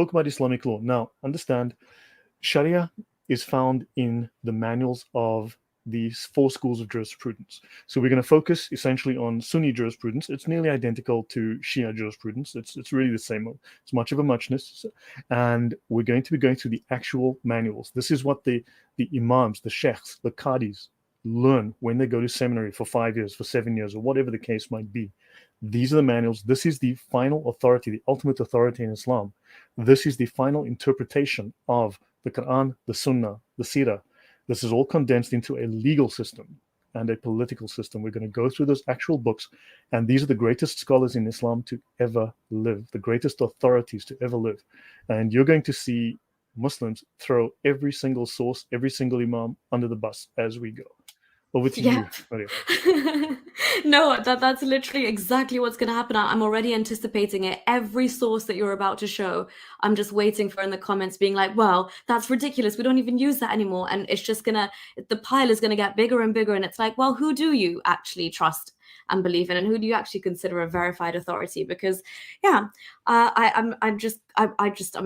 spoke about Islamic law. Now, understand, Sharia is found in the manuals of these four schools of jurisprudence. So we're going to focus essentially on Sunni jurisprudence. It's nearly identical to Shia jurisprudence. It's really the same. It's much of a muchness. And we're going to be going through the actual manuals. This is what the imams, the sheikhs, the qadis learn when they go to seminary for 5 years, for 7 years, or whatever the case might be. These are the manuals. This is the final authority, the ultimate authority in Islam. This is the final interpretation of the Quran, the Sunnah, the Sirah. This is all condensed into a legal system and a political system. We're going to go through those actual books, and these are the greatest scholars in Islam to ever live, the greatest authorities to ever live. And you're going to see Muslims throw every single source, every single imam under the bus as we go. Over to you, Nuriyah. No, that's literally exactly what's going to happen. I'm already anticipating it. Every source that you're about to show, I'm just waiting for in the comments being like, well, that's ridiculous. We don't even use that anymore. And it's just the pile is going to get bigger and bigger. And it's like, well, who do you actually trust and believe in? And who do you actually consider a verified authority? Because, yeah, I'm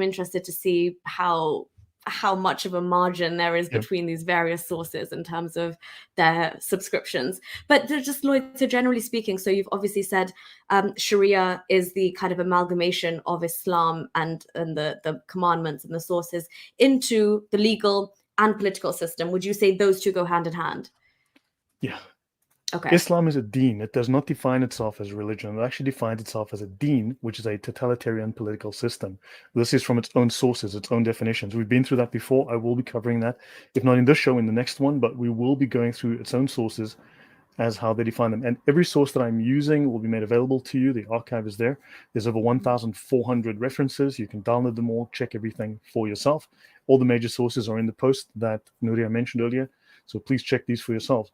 interested to see how much of a margin there is between these various sources in terms of their subscriptions. But just, Lloyd, so generally speaking, so you've obviously said Sharia is the kind of amalgamation of Islam and the commandments and the sources into the legal and political system. Would you say those two go hand in hand? Yeah. Okay. Islam is a deen. It does not define itself as a religion. It actually defines itself as a deen, which is a totalitarian political system. This is from its own sources, its own definitions. We've been through that before. I will be covering that, if not in this show, in the next one, but we will be going through its own sources as how they define them. And every source that I'm using will be made available to you. The archive is there. There's over 1,400 references. You can download them all, check everything for yourself. All the major sources are in the post that Nuriyah mentioned earlier. So please check these for yourselves.